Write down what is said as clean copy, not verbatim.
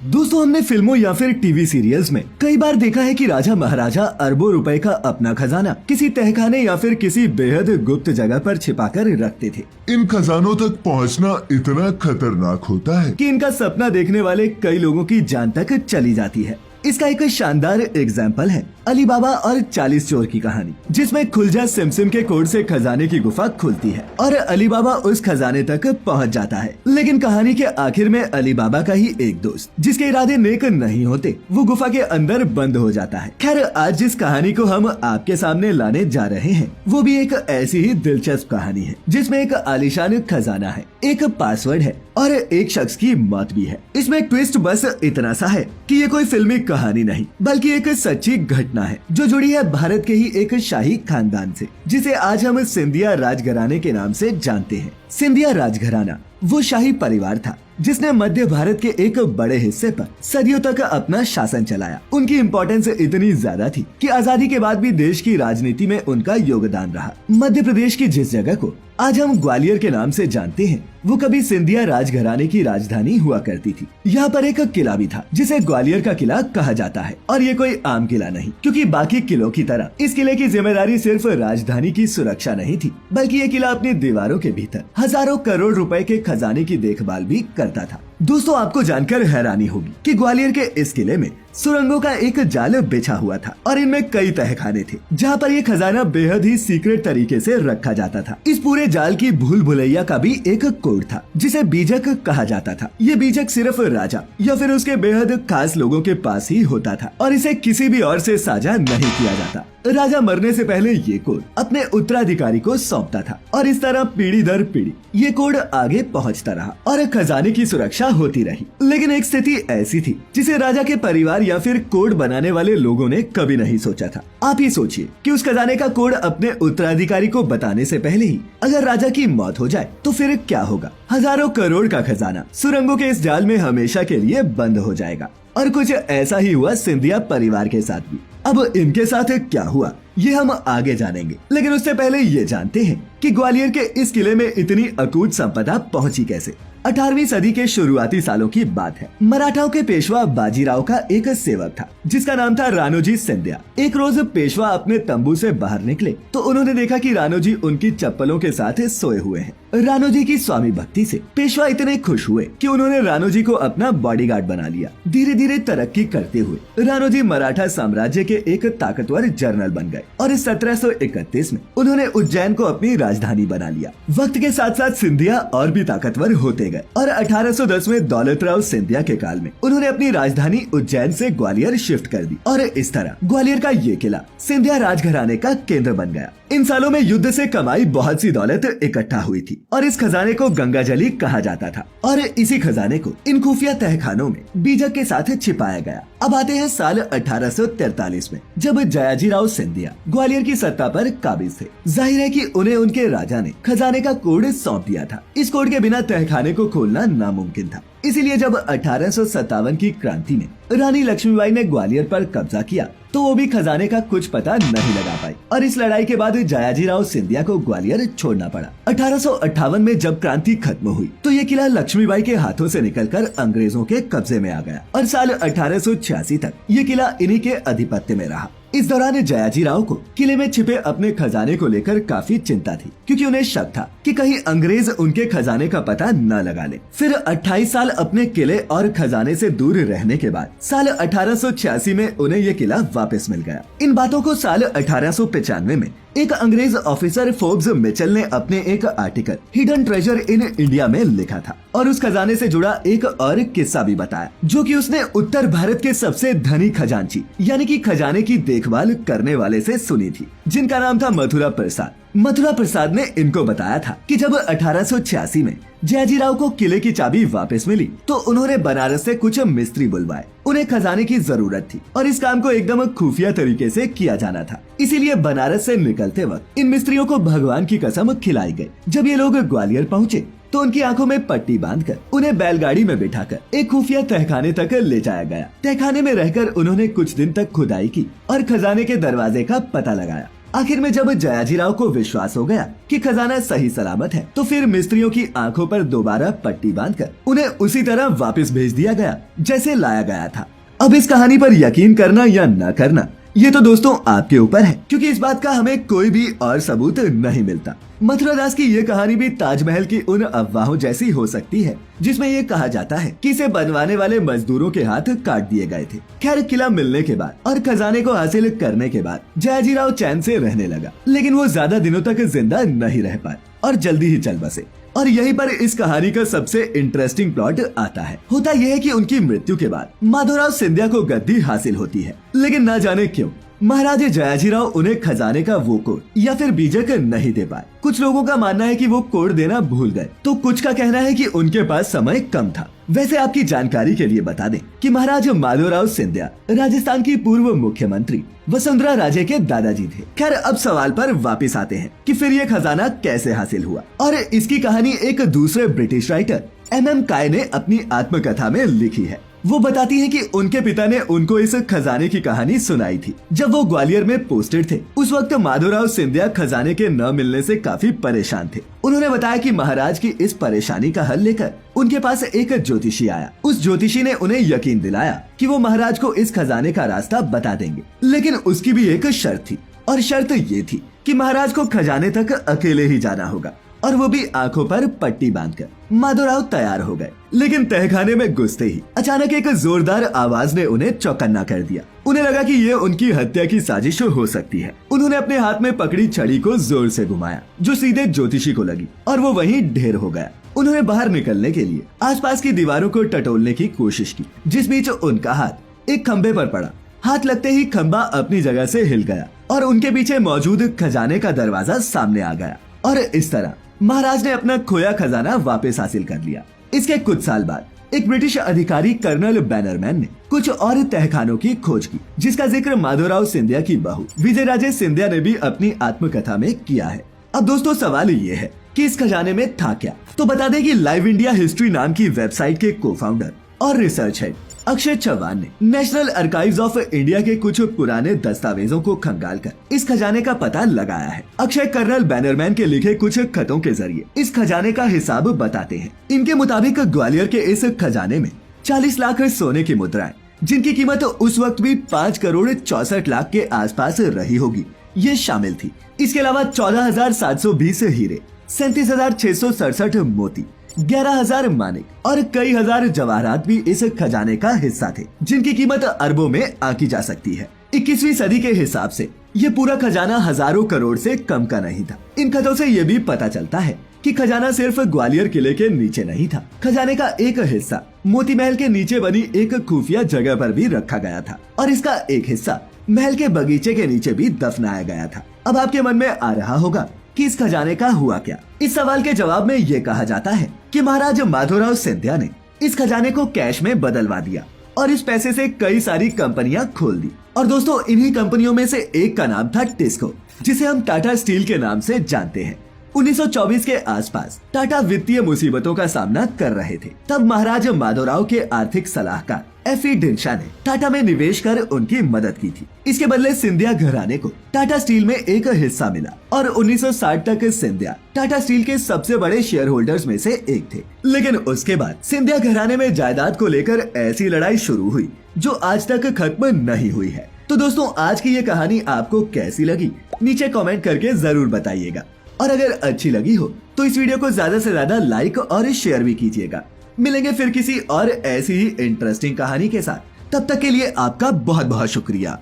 दोस्तों, हमने फिल्मों या फिर टीवी सीरियल्स में कई बार देखा है कि राजा महाराजा अरबों रुपए का अपना खजाना किसी तहखाने या फिर किसी बेहद गुप्त जगह पर छिपाकर रखते थे। इन खजानों तक पहुंचना इतना खतरनाक होता है कि इनका सपना देखने वाले कई लोगों की जान तक चली जाती है। इसका एक शानदार एग्जाम्पल है अली बाबा और 40 चोर की कहानी, जिसमें खुलजा सिमसिम के कोड से खजाने की गुफा खुलती है और अली बाबा उस खजाने तक पहुंच जाता है। लेकिन कहानी के आखिर में अली बाबा का ही एक दोस्त, जिसके इरादे नेक नहीं होते, वो गुफा के अंदर बंद हो जाता है। खैर, आज जिस कहानी को हम आपके सामने लाने जा रहे हैं वो भी एक ऐसी ही दिलचस्प कहानी है, जिसमें एक आलीशान खजाना है, एक पासवर्ड है और एक शख्स की मौत भी है। इसमें ट्विस्ट बस इतना सा है कि ये कोई फिल्मी कहानी नहीं बल्कि एक सच्ची घटना है जो जुड़ी है भारत के ही एक शाही खानदान से, जिसे आज हम सिंधिया राजघराने के नाम से जानते हैं। सिंधिया राजघराना वो शाही परिवार था जिसने मध्य भारत के एक बड़े हिस्से पर सदियों तक अपना शासन चलाया। उनकी इम्पोर्टेंस इतनी ज्यादा थी कि आजादी के बाद भी देश की राजनीति में उनका योगदान रहा। मध्य प्रदेश की जिस जगह को आज हम ग्वालियर के नाम से जानते हैं, वो कभी सिंधिया राजघराने की राजधानी हुआ करती थी। यहाँ पर एक किला भी था जिसे ग्वालियर का किला कहा जाता है, और ये कोई आम किला नहीं, क्योंकि बाकी किलों की तरह इस किले की जिम्मेदारी सिर्फ राजधानी की सुरक्षा नहीं थी, बल्कि ये किला अपनी दीवारों के भीतर हजारों करोड़ रुपए के खजाने की देखभाल भी करता था। दोस्तों, आपको जानकर हैरानी होगी कि ग्वालियर के इस किले में सुरंगों का एक जाल बिछा हुआ था और इनमें कई तहखाने थे जहाँ पर ये खजाना बेहद ही सीक्रेट तरीके से रखा जाता था। इस पूरे जाल की भूल भुलैया का भी एक कोड था जिसे बीजक कहा जाता था। ये बीजक सिर्फ राजा या फिर उसके बेहद खास लोगों के पास ही होता था और इसे किसी भी और से साझा नहीं किया जाता। राजा मरने से पहले ये कोड अपने उत्तराधिकारी को सौंपता था और इस तरह पीढ़ी दर पीढ़ी ये कोड आगे पहुंचता रहा और खजाने की सुरक्षा होती रही। लेकिन एक स्थिति ऐसी थी जिसे राजा के परिवार या फिर कोड बनाने वाले लोगों ने कभी नहीं सोचा था। आप ही सोचिए कि उस खजाने का कोड अपने उत्तराधिकारी को बताने से पहले ही अगर राजा की मौत हो जाए तो फिर क्या होगा। हजारों करोड़ का खजाना सुरंगों के इस जाल में हमेशा के लिए बंद हो जाएगा। और कुछ ऐसा ही हुआ सिंधिया परिवार के साथ भी। अब इनके साथ क्या हुआ ये हम आगे जानेंगे, लेकिन उससे पहले ये जानते हैं कि ग्वालियर के इस किले में इतनी अकूत संपदा पहुंची कैसे। 18वीं सदी के शुरुआती सालों की बात है। मराठाओं के पेशवा बाजीराव का एक सेवक था जिसका नाम था रानोजी सिंधिया। एक रोज पेशवा अपने तंबू से बाहर निकले तो उन्होंने देखा कि रानोजी उनकी चप्पलों के साथ सोए हुए हैं। रानोजी की स्वामी भक्ति से पेशवा इतने खुश हुए कि उन्होंने रानोजी को अपना बॉडीगार्ड बना लिया। धीरे धीरे तरक्की करते हुए रानोजी मराठा साम्राज्य के एक ताकतवर जनरल बन गए और 1731 में उन्होंने उज्जैन को अपनी राजधानी बना लिया। वक्त के साथ साथ सिंधिया और भी ताकतवर होते गए और 1810 में दौलतराव सिंधिया के काल में उन्होंने अपनी राजधानी उज्जैन से ग्वालियर शिफ्ट कर दी और इस तरह ग्वालियर का ये किला सिंधिया राजघराने का केंद्र बन गया। इन सालों में युद्ध से कमाई बहुत सी दौलत इकट्ठा हुई थी और इस खजाने को गंगाजली कहा जाता था और इसी खजाने को इन खुफिया तहखानों में बीजक के साथ छिपाया गया। अब आते हैं साल 1843 में, जब जयाजीराव सिंधिया ग्वालियर की सत्ता पर काबिज थे। जाहिर है कि उन्हें उनके राजा ने खजाने का कोड सौंप दिया था। इस कोड के बिना तहखाने को खोलना नामुमकिन था। इसीलिए जब 1857 की क्रांति में रानी लक्ष्मीबाई ने ग्वालियर पर कब्जा किया तो वो भी खजाने का कुछ पता नहीं लगा पाई और इस लड़ाई के बाद जयाजीराव सिंधिया को ग्वालियर छोड़ना पड़ा। 1858 में जब क्रांति खत्म हुई तो ये किला लक्ष्मीबाई के हाथों से निकलकर अंग्रेजों के कब्जे में आ गया और साल 1886 तक ये किला इन्हीं के अधिपत्य में रहा। इस दौरान जयाजीराव को किले में छिपे अपने खजाने को लेकर काफी चिंता थी, क्योंकि उन्हें शक था कि कहीं अंग्रेज उनके खजाने का पता न लगा ले। फिर 28 साल अपने किले और खजाने से दूर रहने के बाद साल 1886 में उन्हें ये किला वापस मिल गया। इन बातों को साल 1895 में एक अंग्रेज ऑफिसर फोर्ब्स मिचेल ने अपने एक article hidden treasure in India में लिखा था और उस खजाने से जुड़ा एक और किस्सा भी बताया, जो कि उसने उत्तर भारत के सबसे धनी खजांची यानी कि खजाने की देखभाल करने वाले से सुनी थी, जिनका नाम था मथुरा प्रसाद। मथुरा प्रसाद ने इनको बताया था कि जब 1886 में जयाजीराव को किले की चाबी वापस मिली तो उन्होंने बनारस से कुछ मिस्त्री बुलवाए। उन्हें खजाने की जरूरत थी और इस काम को एकदम खुफिया तरीके से किया जाना था। इसीलिए बनारस से निकलते वक्त इन मिस्त्रियों को भगवान की कसम खिलाई गई। जब ये लोग ग्वालियर पहुँचे तो उनकी आंखों में पट्टी बांधकर उन्हें बैलगाड़ी में बिठाकर एक खुफिया तहखाने तक ले जाया गया। तहखाने में रहकर उन्होंने कुछ दिन तक खुदाई की और खजाने के दरवाजे का पता लगाया। आखिर में जब जयाजीराव को विश्वास हो गया कि खजाना सही सलामत है, तो फिर मिस्त्रियों की आंखों पर दोबारा पट्टी बांधकर उन्हें उसी तरह वापस भेज दिया गया जैसे लाया गया था। अब इस कहानी पर यकीन करना या न करना ये तो दोस्तों आपके ऊपर है, क्योंकि इस बात का हमें कोई भी और सबूत नहीं मिलता। मथुरा दास की ये कहानी भी ताजमहल की उन अफवाहों जैसी हो सकती है जिसमें ये कहा जाता है कि इसे बनवाने वाले मजदूरों के हाथ काट दिए गए थे। खैर, किला मिलने के बाद और खजाने को हासिल करने के बाद जयाजीराव चैन से रहने लगा, लेकिन वो ज्यादा दिनों तक जिंदा नहीं रह पाए और जल्दी ही चल बसे। और यहीं पर इस कहानी का सबसे इंटरेस्टिंग प्लॉट आता है। होता यह है कि उनकी मृत्यु के बाद माधवराव सिंधिया को गद्दी हासिल होती है, लेकिन न जाने क्यों महाराज जयाजीराव उन्हें खजाने का वो कोड या फिर बीजक नहीं दे पाए। कुछ लोगों का मानना है कि वो कोड देना भूल गए, तो कुछ का कहना है कि उनके पास समय कम था। वैसे आपकी जानकारी के लिए बता दें कि महाराज माधवराव सिंधिया राजस्थान की पूर्व मुख्यमंत्री वसुंधरा राजे के दादाजी थे। खैर, अब सवाल पर वापस आते हैं कि फिर ये खजाना कैसे हासिल हुआ, और इसकी कहानी एक दूसरे ब्रिटिश राइटर MM काय ने अपनी आत्मकथा में लिखी है। वो बताती है कि उनके पिता ने उनको इस खजाने की कहानी सुनाई थी जब वो ग्वालियर में पोस्टेड थे। उस वक्त माधवराव सिंधिया खजाने के न मिलने से काफी परेशान थे। उन्होंने बताया कि महाराज की इस परेशानी का हल लेकर उनके पास एक ज्योतिषी आया। उस ज्योतिषी ने उन्हें यकीन दिलाया कि वो महाराज को इस खजाने का रास्ता बता देंगे, लेकिन उसकी भी एक शर्त थी, और शर्त ये थी कि महाराज को खजाने तक अकेले ही जाना होगा, और वो भी आंखों पर पट्टी बांधकर। माधवराव तैयार हो गए, लेकिन तहखाने में घुसते ही अचानक एक जोरदार आवाज ने उन्हें चौकन्ना कर दिया। उन्हें लगा कि ये उनकी हत्या की साजिश हो सकती है। उन्होंने अपने हाथ में पकड़ी छड़ी को जोर से घुमाया, जो सीधे ज्योतिषी को लगी, और वो वहीं ढेर हो गया। उन्होंने बाहर निकलने के लिए आसपास की दीवारों को टटोलने की कोशिश की, जिस बीच उनका हाथ एक खंबे पर पड़ा। हाथ लगते ही खंबा अपनी जगह से हिल गया और उनके पीछे मौजूद खजाने का दरवाजा सामने आ गया, और इस तरह महाराज ने अपना खोया खजाना वापस हासिल कर लिया। इसके कुछ साल बाद एक ब्रिटिश अधिकारी कर्नल बैनरमैन ने कुछ और तहखानों की खोज की, जिसका जिक्र माधवराव सिंधिया की बहू विजयराजे सिंधिया ने भी अपनी आत्मकथा में किया है। अब दोस्तों, सवाल ये है कि इस खजाने में था क्या। तो बता दें कि लाइव इंडिया हिस्ट्री नाम की वेबसाइट के को-फाउंडर और रिसर्च हेड अक्षय चौहान ने नेशनल आर्काइव्स ऑफ इंडिया के कुछ पुराने दस्तावेजों को खंगालकर इस खजाने का पता लगाया है। अक्षय कर्नल बैनरमैन के लिखे कुछ खतों के जरिए इस खजाने का हिसाब बताते हैं। इनके मुताबिक ग्वालियर के इस खजाने में 40 लाख सोने की मुद्राएं, जिनकी कीमत उस वक्त भी 5 करोड़ 64 लाख के आसपास रही होगी, ये शामिल थी। इसके अलावा 14,720 हीरे, 37,667 मोती, 11,000 मानिक और कई हजार जवाहरात भी इस खजाने का हिस्सा थे, जिनकी कीमत अरबों में आंकी जा सकती है। 21वीं सदी के हिसाब से ये पूरा खजाना हजारों करोड़ से कम का नहीं था। इन खतों से ये भी पता चलता है कि खजाना सिर्फ ग्वालियर किले के नीचे नहीं था। खजाने का एक हिस्सा मोती महल के नीचे बनी एक खुफिया जगह पर भी रखा गया था, और इसका एक हिस्सा महल के बगीचे के नीचे भी दफनाया गया था। अब आपके मन में आ रहा होगा कि इस खजाने का हुआ क्या। इस सवाल के जवाब में ये कहा जाता है कि महाराज माधवराव सिंधिया ने इस खजाने को कैश में बदलवा दिया और इस पैसे से कई सारी कंपनियां खोल दी। और दोस्तों, इन्हीं कंपनियों में से एक का नाम था टिस्को, जिसे हम टाटा स्टील के नाम से जानते हैं। 1924 के आसपास टाटा वित्तीय मुसीबतों का सामना कर रहे थे। तब महाराज माधवराव के आर्थिक सलाहकार F.E. डिंशा ने टाटा में निवेश कर उनकी मदद की थी। इसके बदले सिंधिया घराने को टाटा स्टील में एक हिस्सा मिला, और 1960 तक सिंधिया टाटा स्टील के सबसे बड़े शेयर होल्डर्स में से एक थे। लेकिन उसके बाद सिंधिया घराने में जायदाद को लेकर ऐसी लड़ाई शुरू हुई जो आज तक खत्म नहीं हुई है। तो दोस्तों, आज की ये कहानी आपको कैसी लगी, नीचे कमेंट करके जरूर बताइएगा, और अगर अच्छी लगी हो तो इस वीडियो को ज्यादा से ज्यादा लाइक और शेयर भी कीजिएगा। मिलेंगे फिर किसी और ऐसी ही इंटरेस्टिंग कहानी के साथ। तब तक के लिए आपका बहुत बहुत शुक्रिया।